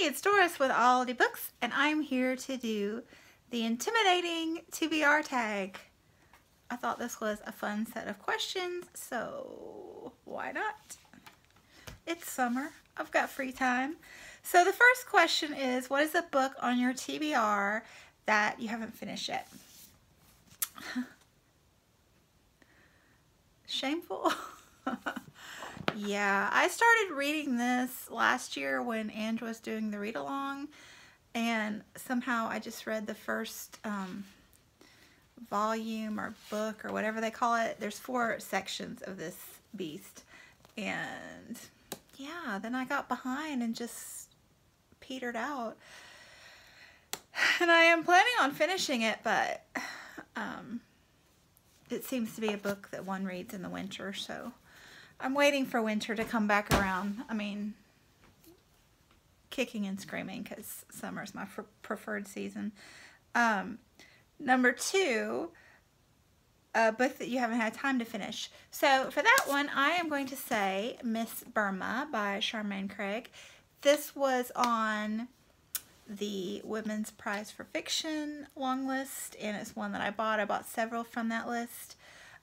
it's Doris with all the books, and I'm here to do the intimidating TBR tag. I thought this was a fun set of questions, so why not? It's summer. I've got free time. So the first question is, what is a book on your TBR that you haven't finished yet? Shameful. Yeah, I started reading this last year when Ange was doing the read-along, and somehow I just read the first volume or book or whatever they call it. There's 4 sections of this beast, and yeah, then I got behind and just petered out. And I am planning on finishing it, but it seems to be a book that one reads in the winter, so I'm waiting for winter to come back around. I mean, kicking and screaming, because summer is my preferred season. Number 2, a book that you haven't had time to finish. So for that one, I am going to say Miss Burma by Charmaine Craig. This was on the Women's Prize for Fiction long list, and it's one that I bought. I bought several from that list.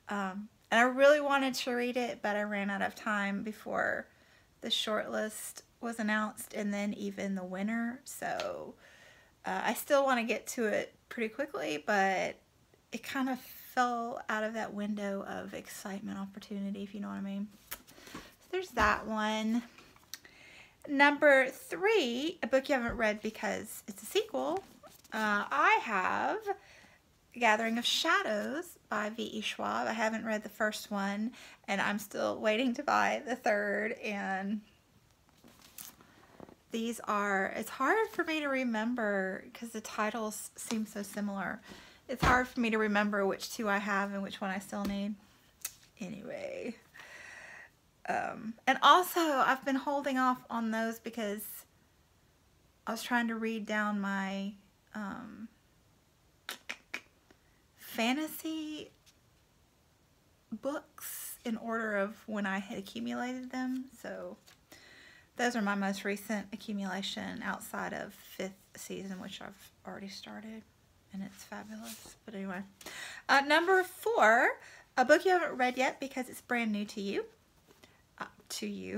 And I really wanted to read it, but I ran out of time before the short list was announced, and then even the winner. So I still want to get to it pretty quickly, but it kind of fell out of that window of excitement opportunity, if you know what I mean. So there's that one. Number 3, a book you haven't read because it's a sequel. I have Gathering of Shadows by V.E. Schwab. I haven't read the first one, and I'm still waiting to buy the third, and these are, it's hard for me to remember because the titles seem so similar. It's hard for me to remember which 2 I have and which one I still need. Anyway. And also, I've been holding off on those because I was trying to read down my fantasy books in order of when I had accumulated them. So those are my most recent accumulation outside of 5th season, which I've already started, and it's fabulous. But anyway, number 4, a book you haven't read yet because it's brand new to you.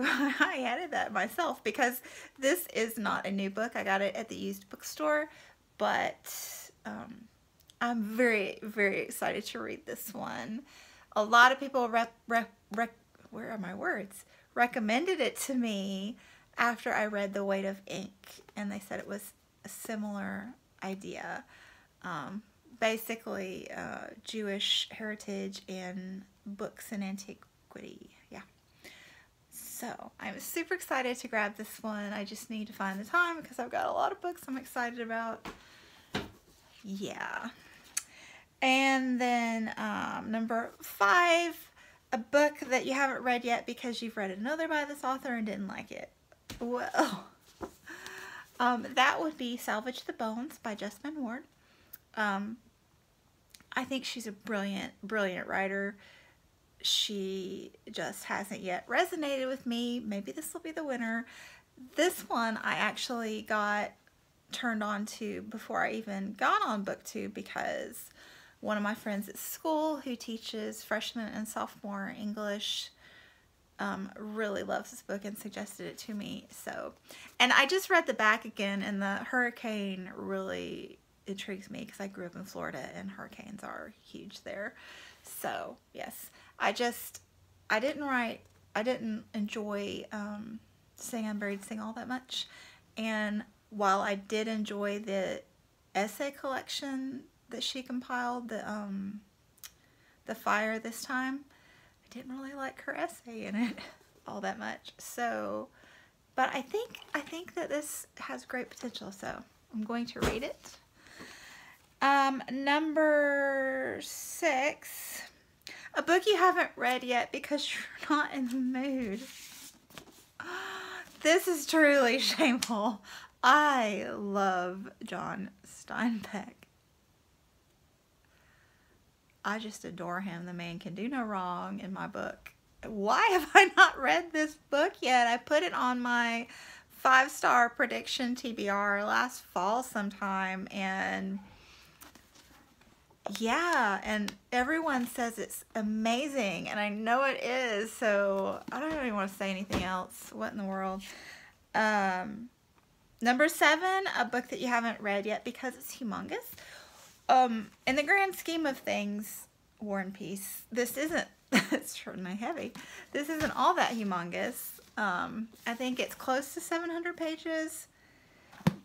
I added that myself because this is not a new book. I got it at the used bookstore, but I'm very, very excited to read this one. A lot of people where are my words? Recommended it to me after I read The Weight of Ink, and they said it was a similar idea. Basically, Jewish heritage and books and antiquity. Yeah. So I'm super excited to grab this one. I just need to find the time because I've got a lot of books I'm excited about. Yeah. And then number 5, a book that you haven't read yet because you've read another by this author and didn't like it. Well, that would be Salvage the Bones by Jessamine Ward. I think she's a brilliant, brilliant writer. She just hasn't yet resonated with me. Maybe this will be the winner. This one I actually got turned on to before I even got on BookTube because one of my friends at school who teaches freshman and sophomore English really loves this book and suggested it to me. So, and I just read the back again, and the hurricane really intrigues me because I grew up in Florida and hurricanes are huge there. So yes, I didn't enjoy Sing Unburied Sing all that much, and while I did enjoy the essay collection that she compiled, the Fire this time, I didn't really like her essay in it all that much. So, but I think that this has great potential, so I'm going to read it. Number 6, a book you haven't read yet because you're not in the mood. This is truly shameful. I love John Steinbeck. I just adore him. The man can do no wrong in my book. Why have I not read this book yet? I put it on my 5-star prediction TBR last fall sometime, and yeah, and everyone says it's amazing, and I know it is, so I don't even want to say anything else. What in the world? Number 7, a book that you haven't read yet because it's humongous. In the grand scheme of things, War and Peace, this isn't, it's certainly heavy. This isn't all that humongous. I think it's close to 700 pages,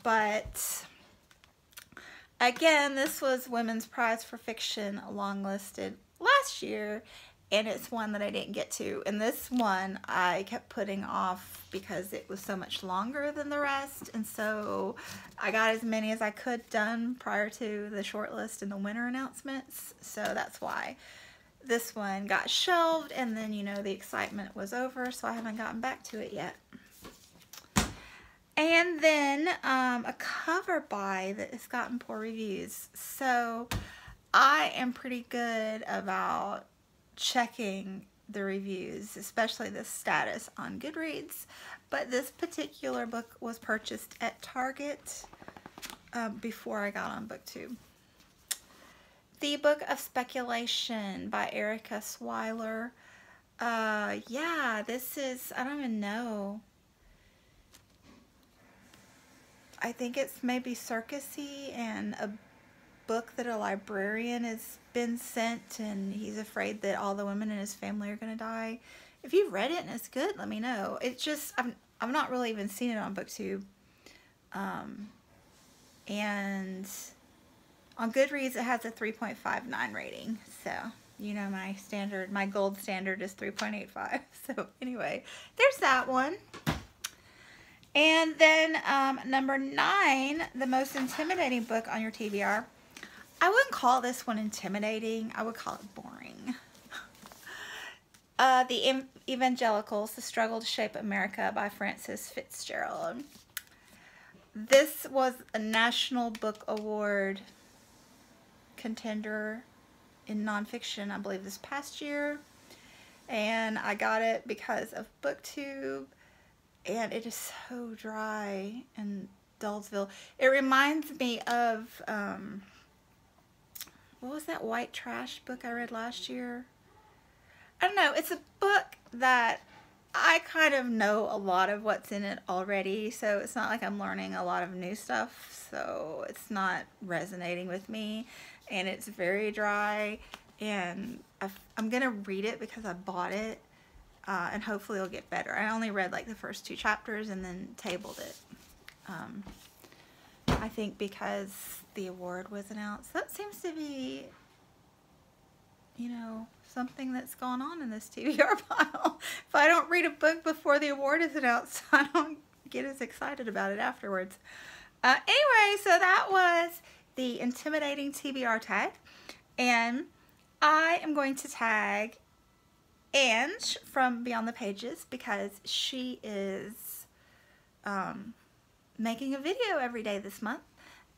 but again, this was Women's Prize for Fiction longlisted last year, and it's one that I didn't get to. And this one I kept putting off because it was so much longer than the rest, and so I got as many as I could done prior to the shortlist and the winner announcements, so that's why this one got shelved, and then, you know, the excitement was over, so I haven't gotten back to it yet. And then a cover buy that has gotten poor reviews. So I am pretty good about checking the reviews, especially the status on Goodreads. But this particular book was purchased at Target before I got on BookTube. The Book of Speculation by Erika Wyler. Yeah, this is, I don't even know. I think it's maybe circusy, and a book that a librarian has been sent, and he's afraid that all the women in his family are going to die. If you've read it and it's good, let me know. It's just, I've not really even seen it on BookTube. And on Goodreads, it has a 3.59 rating. So, you know, my standard, my gold standard is 3.85. So anyway, there's that one. And then number 9, the most intimidating book on your TBR. I wouldn't call this one intimidating. I would call it boring. The Evangelicals, The Struggle to Shape America by Frances Fitzgerald. This was a National Book Award contender in nonfiction, I believe, this past year. And I got it because of BookTube. And it is so dry and Dullsville. It reminds me of, what was that white trash book I read last year? I don't know. It's a book that I kind of know a lot of what's in it already. So it's not like I'm learning a lot of new stuff. So it's not resonating with me. And it's very dry. And I'm going to read it because I bought it. And hopefully it'll get better. I only read like the first 2 chapters and then tabled it. I think because the award was announced. That seems to be, you know, something that's gone on in this TBR pile. If I don't read a book before the award is announced, I don't get as excited about it afterwards. Anyway, so that was the intimidating TBR tag. And I am going to tag Ange from Beyond the Pages because she is making a video every day this month.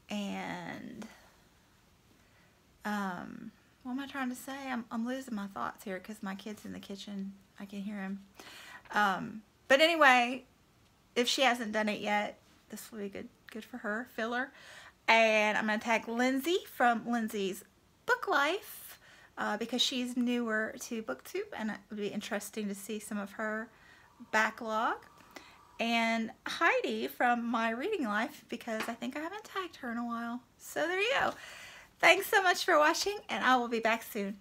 And what am I trying to say? I'm losing my thoughts here because my kid's in the kitchen. I can hear him. But anyway, if she hasn't done it yet, this will be good for her. Filler. And I'm going to tag Lindsey from Lindsey's Book Life. Because she's newer to BookTube, and it would be interesting to see some of her backlog. And Heidi from My Reading Life, because I think I haven't tagged her in a while. So there you go. Thanks so much for watching, and I will be back soon.